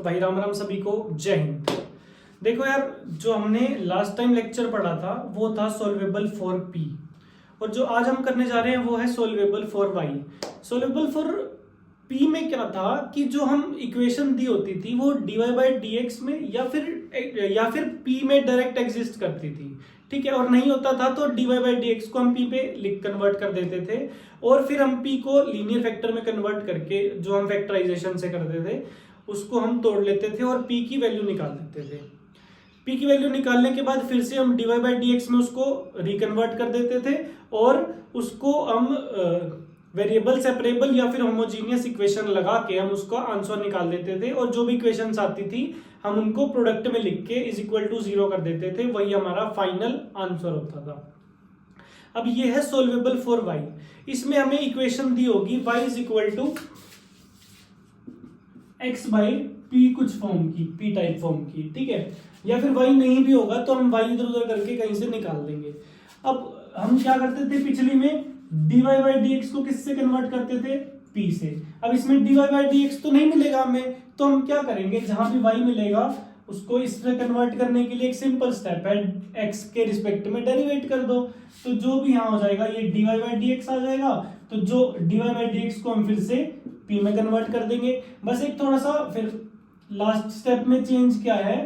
तो भाई राम राम सभी को, जय हिंद। देखो यार, जो हमने लास्ट टाइम लेक्चर पढ़ा था वो था सोल्वेबल फॉर पी, और जो आज हम करने जा रहे हैं वो है solvable for Y. Solvable for P में क्या था कि जो हम इक्वेशन दी होती थी वो dy बाई डी एक्स में या फिर पी में डायरेक्ट एग्जिस्ट करती थी, ठीक है। और नहीं होता था तो dy बाई डी एक्स को हम p पे कन्वर्ट कर देते थे, और फिर हम p को लीनियर फैक्टर में कन्वर्ट करके जो हम फैक्टराइजेशन से करते थे उसको हम तोड़ लेते थे और p की वैल्यू निकाल देते थे। p की वैल्यू निकालने के बाद फिर से हम dy बाई डी एक्स में उसको रिकन्वर्ट कर देते थे और उसको हम वेरिएबल सेपरेबल या फिर होमोजीनियस इक्वेशन लगा के हम उसका आंसर निकाल देते थे, और जो भी इक्वेशंस आती थी हम उनको प्रोडक्ट में लिख के इज इक्वल टू 0 कर देते थे, वही हमारा फाइनल आंसर होता था। अब ये है सोल्वेबल फॉर y। इसमें हमें इक्वेशन दी होगी y is equal to x by p कुछ फॉर्म की, पी टाइप फॉर्म की, ठीक है। या फिर y नहीं भी होगा तो हम y इधर उधर करके कहीं से निकाल देंगे। अब हम क्या करते थे पिछली में, dy बाई डी एक्स को किससे कन्वर्ट करते थे, p से। अब इसमें dy बाई डी एक्स तो नहीं मिलेगा हमें, तो हम क्या करेंगे, जहां भी y मिलेगा उसको इससे कन्वर्ट करने के लिए एक सिंपल स्टेप है, x के रिस्पेक्ट में डेरिवेट कर दो। तो जो भी यहाँ हो जाएगा ये dy बाई डी एक्स आ जाएगा, तो जो dy बाई डी एक्स को हम फिर से p में कन्वर्ट कर देंगे। बस एक थोड़ा सा फिर लास्ट स्टेप में चेंज क्या है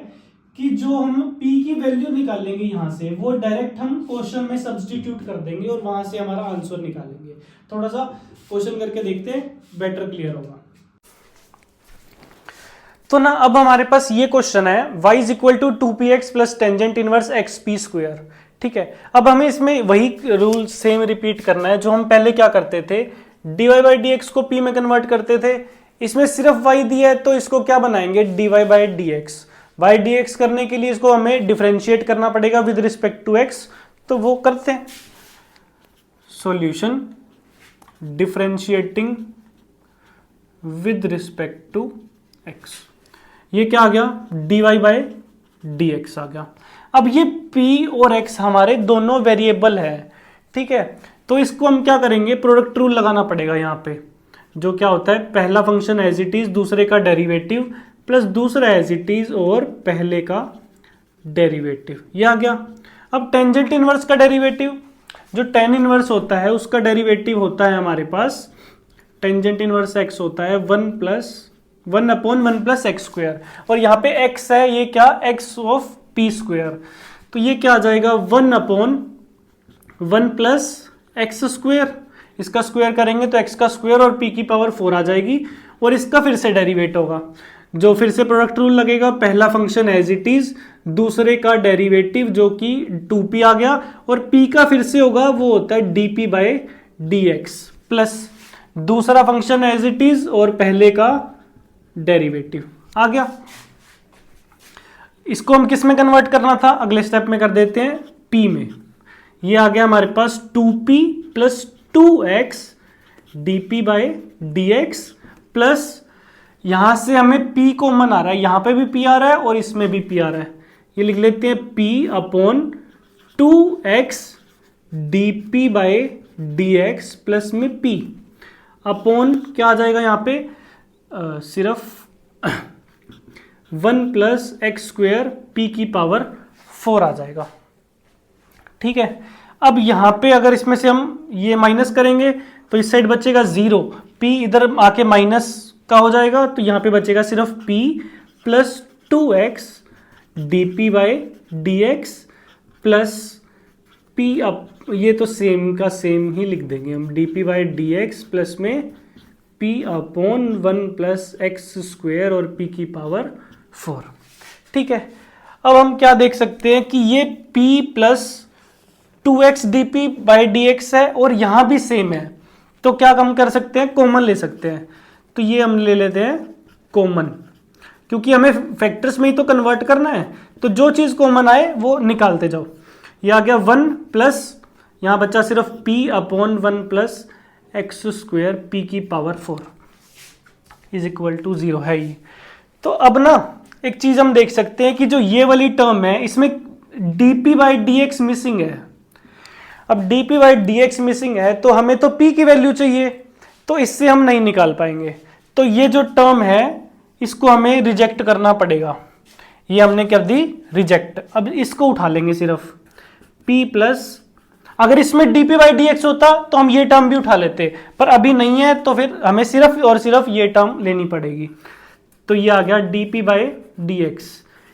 कि जो हम p की वैल्यू निकालेंगे यहाँ से वो डायरेक्ट हम क्वेश्चन में सब्स्टिट्यूट कर देंगे और वहां से हमारा आंसर निकालेंगे। थोड़ा सा क्वेश्चन करके देखते हैं, बेटर क्लियर होगा। तो ना अब हमारे पास ये क्वेश्चन है y is equal to 2px plus tangent inverse xp square, ठीक है। अब हमें इसमें वही रूल सेम रिपीट करना है जो हम पहले क्या करते थे, dy बाई डी एक्स को p में कन्वर्ट करते थे। इसमें सिर्फ y दिया है तो इसको क्या बनाएंगे, dy by d x. By d x करने के लिए इसको हमें डिफरेंशिएट करना पड़ेगा विद रिस्पेक्ट टू x, तो वो करते हैं। Solution differentiating with respect to x, ये क्या आ गया, dy बाई डी एक्स आ गया। अब ये p और x हमारे दोनों वेरिएबल है, ठीक है। तो इसको हम क्या करेंगे, प्रोडक्ट रूल लगाना पड़ेगा यहाँ पे, जो क्या होता है, पहला फंक्शन एज इट इज, दूसरे का डेरिवेटिव प्लस दूसरा एज इट इज और पहले का डेरिवेटिव, ये आ गया। अब टेंजेंट इनवर्स का डेरिवेटिव, जो टेन इनवर्स होता है उसका डेरिवेटिव होता है हमारे पास, टेंजेंट इनवर्स x होता है 1 अपॉन 1 प्लस एक्स स्क्वायर, और यहाँ पे x है, ये क्या, x ऑफ p स्क्वायर। तो ये क्या आ जाएगा, 1 अपॉन 1 प्लस एक्स स्क्वायर, इसका स्क्वायर करेंगे तो x का स्क्वायर और p की पावर 4 आ जाएगी, और इसका फिर से डेरिवेट होगा, जो फिर से प्रोडक्ट रूल लगेगा, पहला फंक्शन एज इट इज, दूसरे का डेरिवेटिव जो कि 2p आ गया, और p का फिर से होगा वो होता है dp by d x, plus दूसरा फंक्शन एज इट इज और पहले का डेरिवेटिव आ गया। इसको हम किस में कन्वर्ट करना था, अगले स्टेप में कर देते हैं p में। ये आ गया हमारे पास 2p plus 2x dp by d x, plus यहां से हमें p कॉमन आ रहा है, यहां पे भी p आ रहा है और इसमें भी p आ रहा है, ये लिख लेते हैं p upon 2x dp by d x plus में p अपॉन क्या आ जाएगा यहाँ पे, सिर्फ 1 प्लस एक्स स्क्वायर p की पावर 4 आ जाएगा, ठीक है। अब यहाँ पे अगर इसमें से हम ये माइनस करेंगे तो इस साइड बचेगा 0, p इधर आके माइनस का हो जाएगा, तो यहाँ पे बचेगा सिर्फ p plus 2x dp by d x plus p, अब ये तो सेम का सेम ही लिख देंगे हम, dp by d x plus में p upon 1 plus x square और p की पावर 4, ठीक है। अब हम क्या देख सकते हैं कि ये p plus 2x dp by d x है और यहाँ भी सेम है, तो क्या हम कर सकते हैं, कॉमन ले सकते हैं। तो ये हम ले लेते हैं कॉमन, क्योंकि हमें फैक्टर्स में ही तो कन्वर्ट करना है, तो जो चीज़ कॉमन आए वो निकालते जाओ। ये आ गया 1 प्लस, यहाँ बचा सिर्फ p upon 1 plus x square p की पावर 4 इज इक्वल टू 0 है ये। तो अब ना एक चीज़ हम देख सकते हैं कि जो ये वाली टर्म है इसमें dp by d x missing है। अब dp by d x missing है तो हमें तो p की वैल्यू चाहिए, तो इससे हम नहीं निकाल पाएंगे। तो ये जो टर्म है इसको हमें रिजेक्ट करना पड़ेगा, ये हमने कर दी रिजेक्ट। अब इसको उठा लेंगे सिर्फ p प्लस, अगर इसमें dp बाई dx होता तो हम ये टर्म भी उठा लेते, पर अभी नहीं है तो फिर हमें सिर्फ और सिर्फ ये टर्म लेनी पड़ेगी। तो ये आ गया dp बाई dx,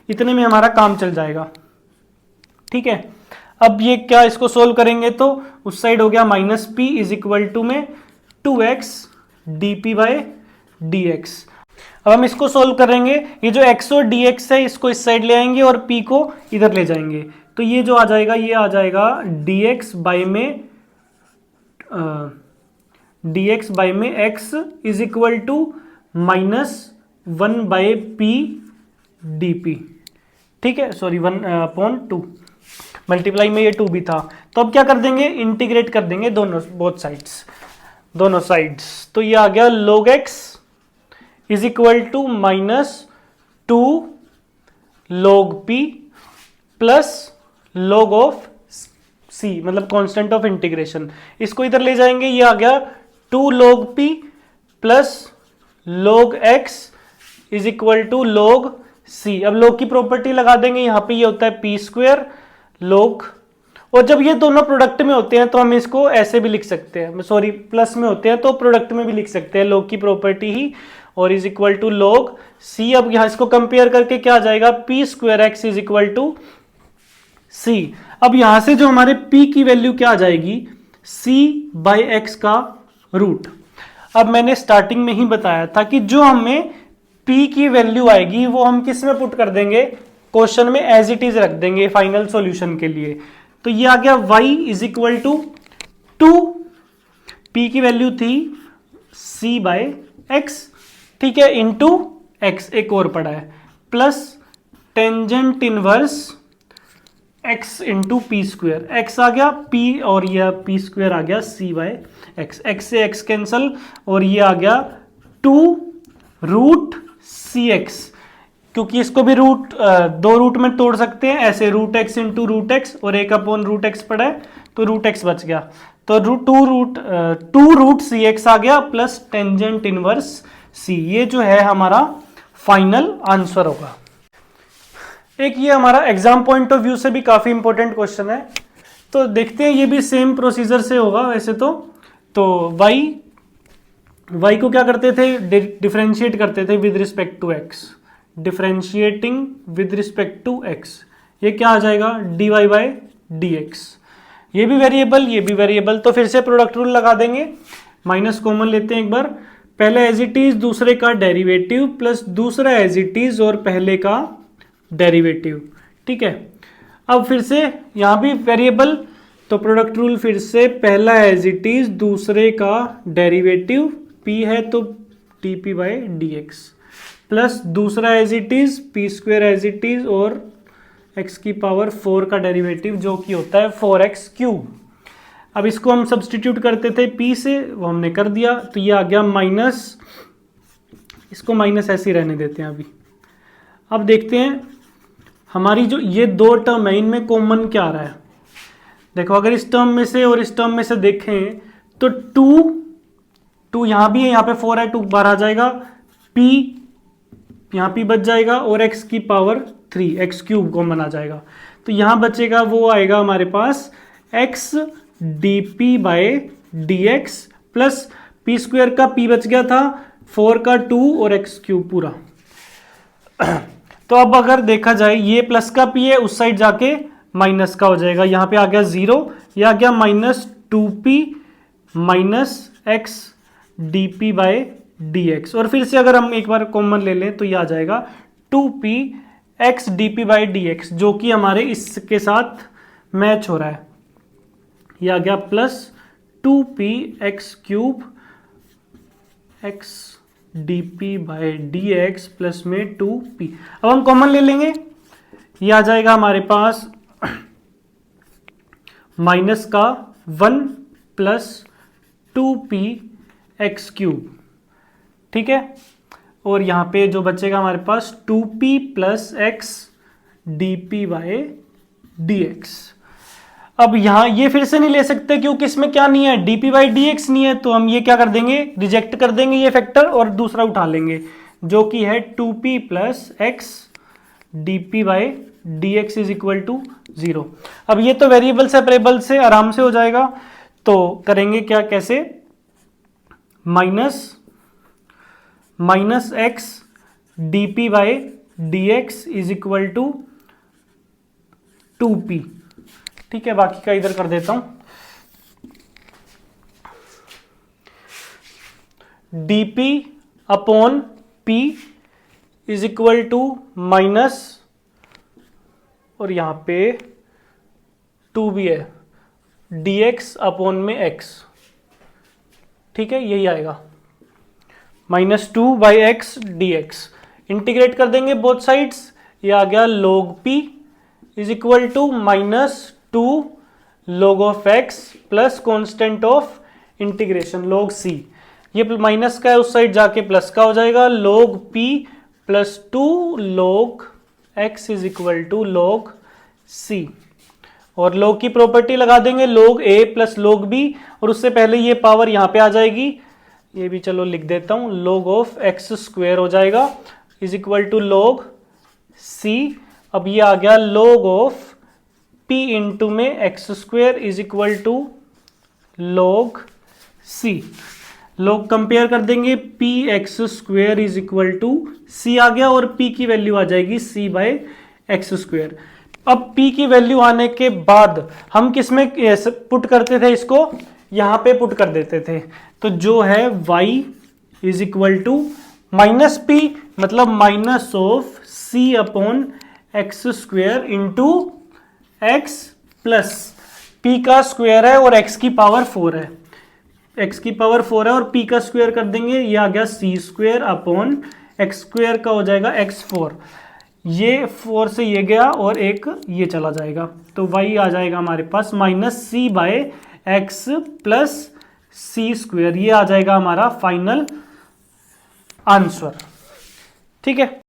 इतने में हमारा काम चल जाएगा। ठीक है, अब ये क्या, इसको सोल्व करेंगे तो उस साइड हो गया minus p is equal to में 2x dp बाई dx। अब हम इसको सोल्व करेंगे, ये जो x और dx है इसको इस साइड ले आएंगे और p को इधर ले जाएंगे, तो ये जो आ जाएगा ये आ जाएगा dx बाई में x is equal to minus 1 by p dp। ठीक है, सॉरी 1/2, मल्टीप्लाई में ये 2 भी था। तो अब क्या कर देंगे, इंटीग्रेट कर देंगे दोनों साइड्स। तो ये आ गया log x is equal to minus 2 log p plus log of c, मतलब कांस्टेंट ऑफ इंटीग्रेशन। इसको इधर ले जाएंगे, ये आ गया 2 log p plus log x is equal to log c। अब log की प्रॉपर्टी लगा देंगे, यहां पे ये होता है p स्क्वायर log, और जब ये दोनों प्रोडक्ट में होते हैं तो हम इसको ऐसे भी लिख सकते हैं, सॉरी प्लस में होते हैं तो प्रोडक्ट में भी लिख सकते हैं, log की प्रॉपर्टी ही, और is equal to log c। अब यहां इसको कंपेयर करके क्या आ जाएगा, p square x is equal to c। अब यहां से जो हमारे p की वैल्यू क्या आ जाएगी, c बाई एक्स का रूट। अब मैंने स्टार्टिंग में ही बताया था कि जो हमें p की वैल्यू आएगी वो हम किस में पुट कर देंगे, क्वेश्चन में एज इट इज रख देंगे फाइनल सॉल्यूशन के लिए। तो ये आ गया y is equal to 2, p की वैल्यू थी c बाई एक्स, ठीक है, इंटू x एक और पड़ा है, plus tangent inverse x into p square, x आ गया p और यह p स्क्वेयर आ गया c बाय एक्स, x से x कैंसल, और ये आ गया 2 रूट सी एक्स, क्योंकि इसको भी दो रूट में तोड़ सकते हैं ऐसे, root x into root x, और एक अपॉन रूट एक्स पड़ा है तो रूट एक्स बच गया, तो टू रूट सी एक्स आ गया प्लस टेंजेंट इनवर्स सी। ये जो है हमारा फाइनल आंसर होगा। एक ये हमारा एग्जाम पॉइंट ऑफ व्यू से भी काफी इंपॉर्टेंट क्वेश्चन है, तो देखते हैं, ये भी सेम प्रोसीजर से होगा वैसे तो y को क्या करते थे, डिफरेंशिएट करते थे with respect to x, differentiating with respect to x, ये क्या आ जाएगा dy बाई dx, ये भी वेरिएबल, तो फिर से प्रोडक्ट रूल लगा देंगे, माइनस कॉमन लेते हैं एक बार, पहले एज इट इज दूसरे का डेरिवेटिव प्लस दूसरा एज इट इज और पहले का डेरिवेटिव। ठीक है, अब फिर से यहां भी वेरिएबल, तो प्रोडक्ट रूल फिर से पहला एज इट इज दूसरे का डेरिवेटिव p है तो dp बाई dx, प्लस दूसरा as it is p square as it is और x की पावर 4 का डेरिवेटिव जो कि होता है 4x क्यूब। अब इसको हम सब्सटीट्यूट करते थे p से, वो हमने कर दिया, तो ये आ गया माइनस, इसको माइनस ऐसे ही रहने देते हैं अभी। अब देखते हैं हमारी जो ये दो टर्म है इनमें कॉमन क्या आ रहा है। देखो अगर इस टर्म में से और इस टर्म में से देखें तो 2 यहाँ भी है, यहाँ पे 4 है, 2 बाहर आ जाएगा, p यहाँ p बच जाएगा और x की पावर 3 x क्यूब कॉमन आ जाएगा, तो यहाँ बचेगा वो आएगा हमारे पास x dp by dx plus p square का p बच गया था, 4 का 2 और x क्यूब पूरा। तो अब अगर देखा जाए ये प्लस का p है, उस साइड जाके माइनस का हो जाएगा, यहाँ पे आ गया 0, ये आ गया minus 2p minus x dp by dx, और फिर से अगर हम एक बार कॉमन ले लें तो ये आ जाएगा 2p x dp by dx, जो कि हमारे इसके साथ मैच हो रहा है, ये आ गया plus 2p x cube x dp by dx plus में 2p। अब हम कॉमन ले लेंगे, ये आ जाएगा हमारे पास माइनस का 1 प्लस 2p x क्यूब, ठीक है, और यहाँ पे जो बचेगा हमारे पास 2p plus x dp by dx। अब यहाँ ये फिर से नहीं ले सकते क्योंकि इसमें क्या नहीं है, dp बाई dx नहीं है, तो हम ये क्या कर देंगे, रिजेक्ट कर देंगे ये फैक्टर और दूसरा उठा लेंगे, जो कि है 2p plus x dp by d x is equal to 0। अब ये तो वेरिएबल सेपरेबल से आराम से हो जाएगा, तो करेंगे क्या, कैसे, minus x dp by d x is equal to 2p। ठीक है, बाकी का इधर कर देता हूं। dp upon p is equal to minus, और यहां पे 2 भी है, dx अपॉन में x। ठीक है, यही आएगा -2/x dx। इंटीग्रेट कर देंगे बोथ साइड्स, ये आ गया log p is equal to -2 log of x plus constant of integration log c। ये माइनस का है, उस साइड जाके प्लस का हो जाएगा, log p plus 2 log x is equal to log c। और log की प्रॉपर्टी लगा देंगे, log a plus log b, और उससे पहले ये पावर यहां पे आ जाएगी, ये भी चलो लिख देता हूं, log ऑफ x स्क्वायर हो जाएगा is equal to log c। अब ये आ गया log ऑफ p इंटू में x square is equal to log c। log compare कर देंगे, p x square is equal to c आ गया, और p की वैल्यू आ जाएगी c बाय एक्स स्क्वायर। अब p की वैल्यू आने के बाद हम किस में पुट करते थे, इसको यहां पे पुट कर देते थे, तो जो है y is equal to minus p, मतलब minus of c upon x square into x plus p का स्क्वायर है और x की पावर 4 है, x की पावर 4 है और p का स्क्वायर कर देंगे, ये आ गया c square upon x square का हो जाएगा x4। ये 4 से ये गया और एक ये चला जाएगा, तो y आ जाएगा हमारे पास -c by x plus C square. ये आ जाएगा हमारा फाइनल आंसर। ठीक है।